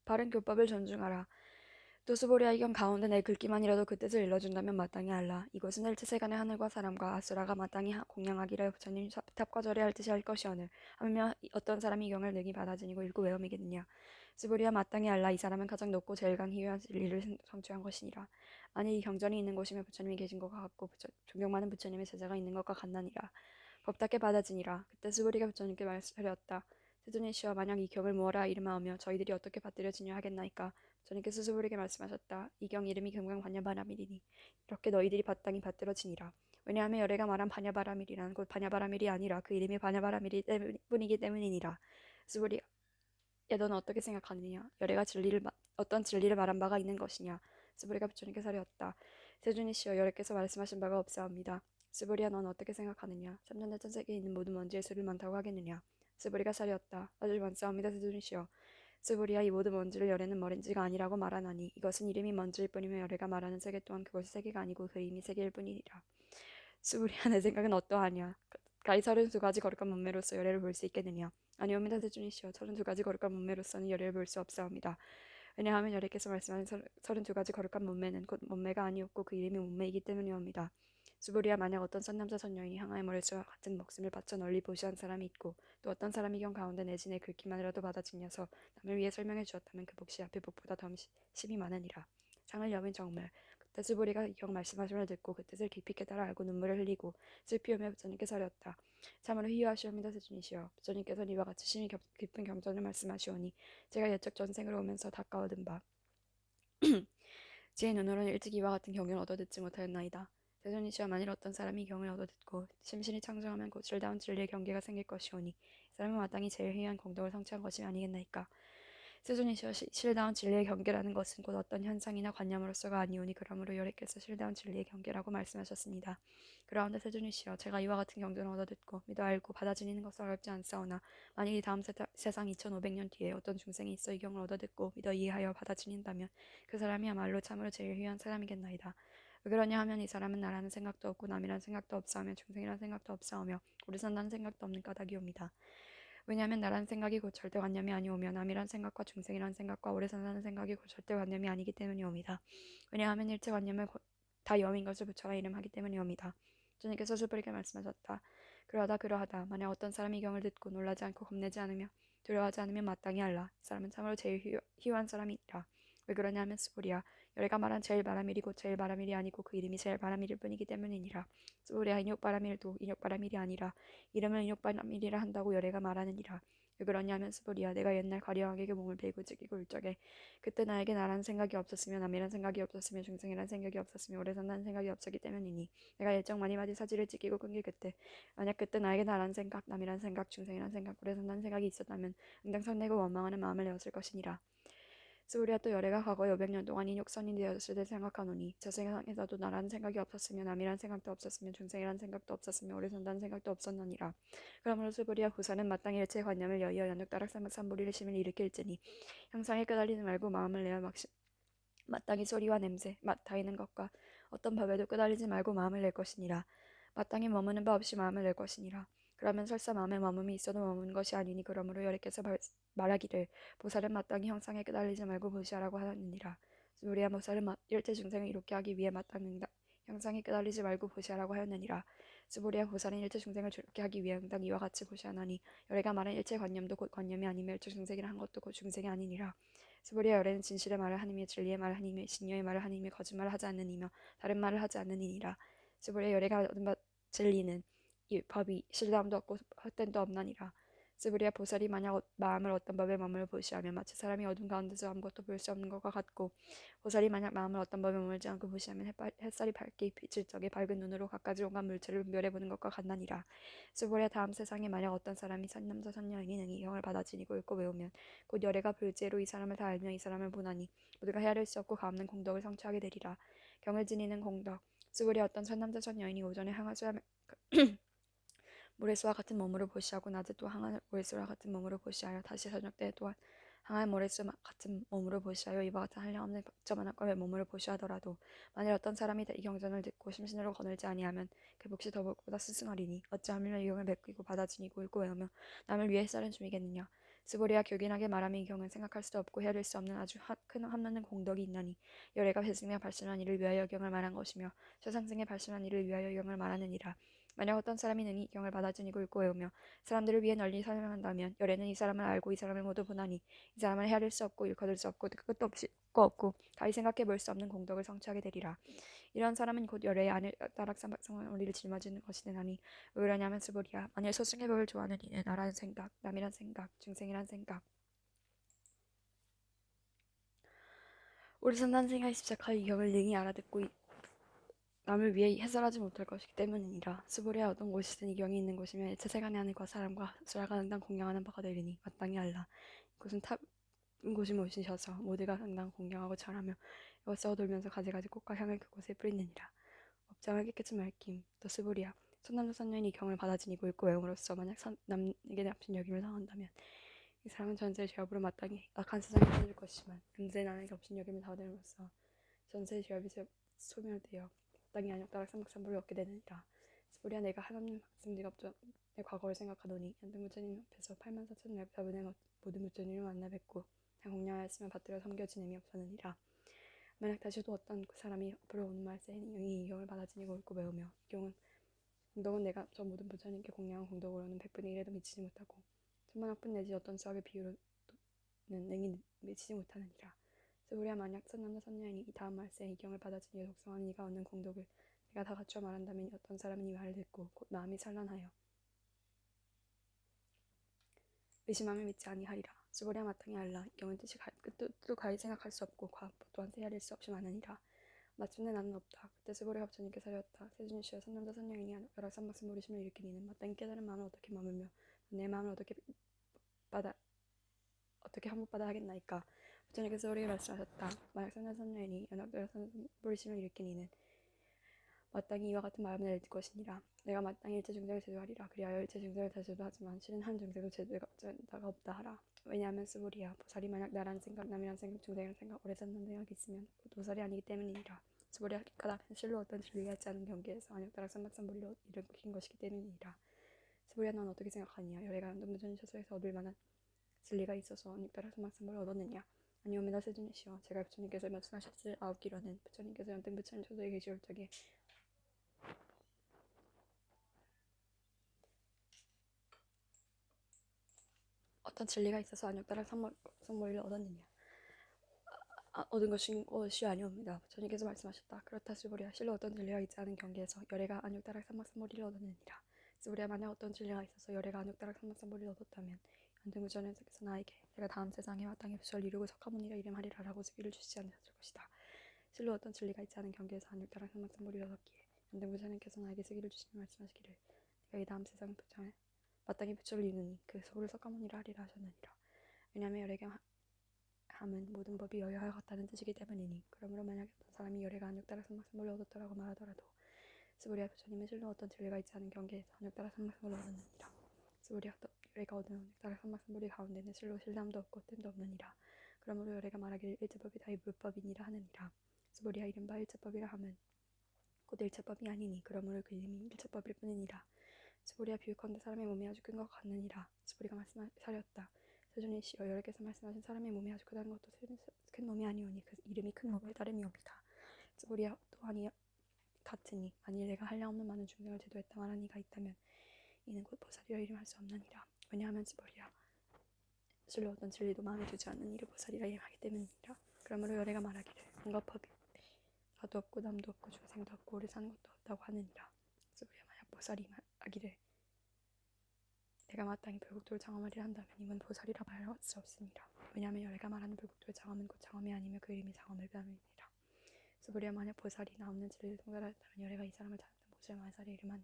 바른 교법을 존중하라. 또 스보리아 이경 가운데 내 글귀만이라도 그 뜻을 일러준다면 마땅히 알라. 이것은 일체 세간의 하늘과 사람과 아수라가 마땅히 공양하기를 부처님 탑과 절에할 듯이 할 것이오늘 하며 어떤 사람이 이경을 능히 받아지니고 읽고 외움이겠느냐. 스보리아 마땅히 알라. 이 사람은 가장 높고 제일 강희유한 진리를 성취한 것이니라. 만일 이 경전이 있는 곳이면 부처님이 계신 것과 같고 존경 많은 부처님의 제자가 있는 것과 같나니라. 법답게 받아지니라. 그때 스보리가 부처님께 말하였다. 세존이시여, 만약 이 경을 모아라 이름하며 저희들이 어떻게 받들여지냐 하겠나이까. 저님께서 스스로에게 말씀하셨다. 이 경 이름이 금강반야바라밀이니 이렇게 너희들이 마땅히 받들어지니라. 왜냐하면 열애가 말한 반야바라밀이란 곧 반야바라밀이 아니라 그 이름이 반야바라밀이 뿐이기 때문이니라. 스스로야, 너는 어떻게 생각하느냐? 열애가 어떤 진리를 말한 바가 있는 것이냐? 스보리가 부처님께 사려었다. 세존이시여, 열애께서 말씀하신 바가 없사옵니다. 스보리야, 넌 어떻게 생각하느냐? 3년 전 세계에 있는 모든 먼지의 수를 많다고 하겠느냐? 스보리가 사려었다. 아주 많사옵니다. 세존이시여. 스보리아, 이 모든 먼지를 열애는 먼지가 아니라고 말하나니 이것은 이름이 먼지일 뿐이며 열애가 말하는 세계 또한 그것이 세계가 아니고 그 이름이 세계일 뿐이니라. 스보리아, 내 생각은 어떠하냐? 가히 32가지 거룩한 몸매로서 열애를 볼 수 있겠느냐? 아니옵니다. 세존이시여, 32가지 거룩한 몸매로서는 열애를 볼 수 없사옵니다. 왜냐하면 열애께서 말씀하신 32가지 거룩한 몸매는 곧 몸매가 아니었고 그 이름이 몸매이기 때문이옵니다. 스보리아, 만약 어떤 선남자 선녀인이 항아의 머릿수와 같은 목숨을 바쳐 널리 보시한 사람이 있고 또 어떤 사람이 경 가운데 내지 내 글귀만이라도 받아지녀서 남을 위해 설명해 주었다면 그 복이 앞의 복보다 더 심히 많으니라. 상을 여민 정말. 그때 스보리가 경 말씀하심을 듣고 그 뜻을 깊이 깨달아 알고 눈물을 흘리고 슬피 오며 부처님께 서렸다. 참으로 희유하시옵니다. 세존이시여, 부처님께서는 이와 같이 심히 깊은 경전을 말씀하시오니 제가 옛적 전생으로 오면서 닦아 얻은 바 제 눈으로는 일찍 이와 같은 경을 얻어 듣지 못하였나이다. 세존이시여, 만일 어떤 사람이 경을 얻어 듣고 심신이 창조하면 곧 실다운 진리의 경계가 생길 것이오니 이 사람은 마땅히 제일 희귀한 공덕을 성취한 것이 아니겠나이까. 세존이시여, 실다운 진리의 경계라는 것은 곧 어떤 현상이나 관념으로서가 아니오니 그러므로 여래께서 실다운 진리의 경계라고 말씀하셨습니다. 그러한데 세존이시여, 제가 이와 같은 경전을 얻어 듣고 믿어 알고 받아들이는 것은 어렵지 않사오나 만일 이 다음 세상 2500년 뒤에 어떤 중생이 있어 이 경을 얻어 듣고 믿어 이해하여 받아들인다면 그 사람이야말로 참으로 제일 귀한 사람이겠나이다. 왜 그러냐 하면 이 사람은 나라는 생각도 없고 남이란 생각도 없사오며 중생이란 생각도 없사오며 오래 산다는 생각도 없는 까닭이옵니다. 왜냐하면 나란 생각이 곧 절대관념이 아니오며 남이란 생각과 중생이란 생각과 오래 산다는 생각이 곧 절대관념이 아니기 때문이옵니다. 왜냐하면 일체관념을 다 여민 것을 부처가 이름하기 때문이옵니다. 주님께서 슬프게 말씀하셨다. 그러하다. 만약 어떤 사람이 이 경을 듣고 놀라지 않고 겁내지 않으며 두려워하지 않으면 마땅히 알라. 이 사람은 참으로 제일 희유한 사람이니라. 왜 그러냐면 스보리아, 열애가 말한 제일 바라밀이 곧 제일 바라밀이 아니고 그 이름이 제일 바라밀일 뿐이기 때문이니라. 스보리아, 인욕 바라밀도 인욕 바라밀이 아니라 이름을 인욕바람이라 한다고 열애가 말하느니라. 왜 그러냐면 스보리아, 내가 옛날 가리왕에게 몸을 베이고 찢기고 울적에 그때 나에게 나라는 생각이 없었으며 남이란 생각이 없었으며 중생이란 생각이 없었으며 오래 산다는 생각이 없었기 때문이니 내가 일정 많이 맞이 사지를 찢기고 끊길 그때 만약 그때 나에게 나라는 생각 남이란 생각 중생이란 생각 오래 산다는 생각이 있었다면 응당 설레고 원망하는 마음을 내었을 것이니라. 스우리아, 또 열애가 과거 여백 년 동안 인육선이 되었을 때 생각하노니 저 세상에서도 나라는 생각이 없었으며 남이란 생각도 없었으며 중생이란 생각도 없었으며 오래 산다는 생각도 없었느니라. 그러므로 스우리아, 후사는 마땅히 일체 관념을 여의어 연육다락 삼무리를 심을 일으킬지니 형상에 끄달리지 말고 마음을 내어 마땅히 소리와 냄새, 맛 다이는 것과 어떤 법에도 끄달리지 말고 마음을 낼 것이니라. 마땅히 머무는 바 없이 마음을 낼 것이니라. 그러면 설사 마음에 머금이 있어도 머무는 것이 아니니 그러므로 여리께서 말하기를 보살은 마땅히 형상에 끄달리지 말고 보시하라고 하느니라. 우리야, 보살은 일체 중생을 이롭게 하기 위해 마땅히 형상에 끄달리지 말고 보시하라고 하였느니라. 스보리아, 보살은 일체 중생을 이롭게 하기 위해 응당 이와 같이 보시하나니 열애가 말한 일체 관념도 곧 관념이 아니며 일체 중생이라 한 것도 곧 중생이 아니니라. 스보리아, 열애는 진실의 말을 하느며 진리의 말을 하느며 신녀의 말을 하느며 거짓말을 하지 않는 이며 다른 말을 하지 않는 이니라. 스보리아, 열애가 얻은 바 진리는 이 법이 실담도 없고 헛된도 없나니라. 스브리아, 보살이 만약 마음을 어떤 법에 머물러 보시하면 마치 사람이 어둠 가운데서 아무것도 볼 수 없는 것과 같고 보살이 만약 마음을 어떤 법에 머물지 않고 보시하면 햇살이 밝게 비칠 적에 밝은 눈으로 갖가지 온갖 물체를 분별해 보는 것과 같나니라. 스보리아, 다음 세상에 만약 어떤 사람이 선남자 선녀인이 능히 형을 받아 지니고 읽고 외우면 곧 열애가 불지로 이 사람을 다 알며 이 사람을 보나니 모두가 헤아릴 수 없고 갚는 공덕을 성취하게 되리라. 경을 지니는 공덕. 스보리아, 어떤 선남자 선녀인이 오전에 항아수와 모래수와 같은 몸으로 보시하고 낮에 또 항아의 모래수와 같은 몸으로 보시하여 다시 저녁 때 또한 항아의 모래수 같은 몸으로 보시하여 이와 같은 한량없는 적절한 학과의 몸으로 보시하더라도 만일 어떤 사람이 이 경전을 듣고 심신으로 거늘지 아니하면 그 몫이 더보다 스승하리니 어찌하면 이 경을 베끼고 받아지니고 읽고 외우며 남을 위해 쌀은 줌이겠느냐. 스보리아 교긴하게 말하면 이 경우는 생각할 수도 없고 헤아릴 수 없는 아주 큰 한없는 공덕이 있나니 열애가 회승에 발심한 이를 위하여 경을 말한 것이며 최상승에 발심한 이를 위하여 경을 말하느니라. 만약 어떤 사람이 능히 이 경을 받아 지니고 읽고 외우며 사람들을 위해 널리 설명한다면 열애는 이 사람을 알고 이 사람을 모두 보나니 이 사람을 헤아릴 수 없고 일거둘 수 없고 끝도 없이 거 없고 가히 생각해 볼 수 없는 공덕을 성취하게 되리라. 이런 사람은 곧 열애의 안을 따락상박성한 우리를 짊어지는 것이 되나니 왜 그러냐면 스보리아 만일 소승의 법을 좋아하는 이는 나라는 생각, 남이란 생각, 중생이란 생각 우리 선단생활 십자가의 이경을 능히 알아듣고 남을 위해 해설하지 못할 것이기 때문이니라. 스보리아 어떤 곳이든 이경이 있는 곳이면 일체 세간의 하늘과 사람과 수라가 응당 공양하는 바가 되리니 마땅히 알라. 이곳은 탑은 곳이 모시셔서 모두가 응당 공양하고 절하며 이것을 돌면서 가지가지 꽃과 향을 그곳에 뿌리느니라. 업장을 깨끗이 맑힘. 또 스보리아 선남자 선녀인 이 경을 받아 지니고 읽고 외움으로써 만약 남에게 납신 여김을 당한다면 이 사람은 전세의 죄업으로 마땅히 악한 세상에 빠질 것이지만 금세 남에게 없인 여김을 당함으로써 전세의 죄업이 소멸되어 마땅히 안욕다락 삼박삼보를 얻게 되느니라. 스보리아 내가 한없는 학생들 업장의 과거를 생각하노니 연등 부처님 앞에서 84,400사분의 모든 부처님을 만나 뵙고 다 공양하였으면 받들어 섬겨 지냄이 없었느니라. 만약 다시 또 어떤 그 사람이 앞으로 오는 말세에는 영이 이 경을 받아 지니고 읽고 배우며 이 경은 공덕은 내가 저 모든 부처님께 공양한 공덕으로는 100분의 1에도 미치지 못하고 천만억분 내지 어떤 수학의 비유로는 능히 미치지 못하느니라. 스보리아 만약 선남자 선녀이니 이 다음 말세에 이 경을 받아 지니고 독성하는 이가 얻는 공덕을 내가 다 갖추어 말한다면 어떤 사람은 이 말을 듣고 곧 마음이 산란하여 의심하며 믿지 아니하리라. 스보리아 마땅히 알라. 이 경은 뜻도 가히 생각할 수 없고 과학도 또한 헤아릴 수 없이 많으니라. 마침내 나는 없다. 그때 스보리아 부처님께서 하였다. 세준이시여 선남자 선녀이니 열악삼박스 모리심을 일으키니는 마땅히 깨달은 마음을 어떻게 머물며 내 마음을 어떻게 한복받아 하겠나이까. 부처님께서 우리에게 말씀하셨다. 만약 선남자 선녀이니 열악삼박스 모리심을 일으키니는 마땅히 이와 같은 마음을 낼 것이니라. 내가 마땅히 일체 중생을 제도하리라. 그리하여 일체 중생을 다 제도하지만 실은 한 중생도 제도가 없다 하라. 왜냐하면 스보리아 보살이 만약 나라는 생각, 남이란 생각, 중생이란 생각, 오래 산다는 생각이 있으면 곧 보살이 아니기 때문이니라. 스보리아 까닭은 실로 어떤 진리가 있지 않은 경계에서 안욕따락 삼박삼보리로 일으킨 것이기 때문이니라. 스보리아 넌 어떻게 생각하느냐. 열애가 연동부처님 처소에서 얻을 만한 진리가 있어서 안욕따락 삼박삼보를 얻었느냐. 아니오메나 세존이시여 제가 부처님께서 말씀하셨을 9기로는 부처님께서 연등 부처님 처소에 계시올 적에 어떤 진리가 있어서 안욕따락 삼박삼보리를 얻었느냐. 얻은 것이 아니옵니다. 부처님께서 말씀하셨다. 그렇다 스보리아 실로 어떤 진리가 있지 않은 경계에서 열애가 안욕따락 삼박삼보리를 얻었느니라. 스보리아 만약 어떤 진리가 있어서 열애가 안욕따락 삼박삼보리를 얻었다면 연등부처님께서 나에게 내가 다음 세상에 마땅히 부처를 이루고 석가모니라 이름하리라 라고 쓰기를 주시지 않으셨을 것이다. 실로 어떤 진리가 있지 않은 경계에서 안욕따락 삼박삼보리를 얻었기에 연등부처님께서 나에게 쓰기를 주시며 말씀하시기를 내가 이 다음 세상에 마땅히 부처를 이루니 그 소를 석가모니라 하리라 하셨느니라. 왜냐하면 열애가 함은 모든 법이 여여와 같다는 뜻이기 때문이니 그러므로 만약 어떤 사람이 열애가 안욕따라 삼박삼보를 얻었더라고 말하더라도 스보리아 부처님은 실로 어떤 진리가 있지 않은 경계에서 안욕따라 삼박삼보를 얻었느니라. 스보리아 열애가 얻은 안욕따라 삼박삼보리 가운데는 실로 실담도 없고 뜸도 없느니라. 그러므로 열애가 말하기를 일체법이 다이 불법이니라 하느니라. 스보리아 이른바 일체법이라 함은 곧 일체법이 아니니 그러므로 그 이름이 일체법일 뿐이니라. 스보리아 비유컨대 사람의 몸이 아주 큰 것 같느니라. 스보리가 말씀하였다. 세존이시여 여러께서 말씀하신 사람의 몸이 아주 크다는 것도 큰 몸이 아니오니 그 이름이 큰 몸을 따름이옵니다. 스보리아 또한 같으니 만일 내가 한량없는 많은 중생을 제도했다 말한 이가 있다면 이는 곧 보살이라 이름할 수 없느니라. 왜냐하면 스보리아 실로 어떤 진리도 마음에 두지 않는 이를 보살이라 이름하기 때문이니라. 그러므로 열애가 말하기를 온갖 법이 나도 없고 남도 없고 중생도 없고 오래 사는 것도 없다고 하느니라. 스보리아 만약 보살이 말하기를 내가 마땅히 불국토를 장엄하리라 한다면 이건 보살이라 말할 수 없으니라. 왜냐하면 열애가 말하는 불국토의 장엄은 곧 장엄이 아니며 그 이름이 장엄을 담으니라. 스보리아 만약 보살이 나 없는 진리를 통달하였다면 열애가 이 사람을 찾았던 보살 말살의 이름은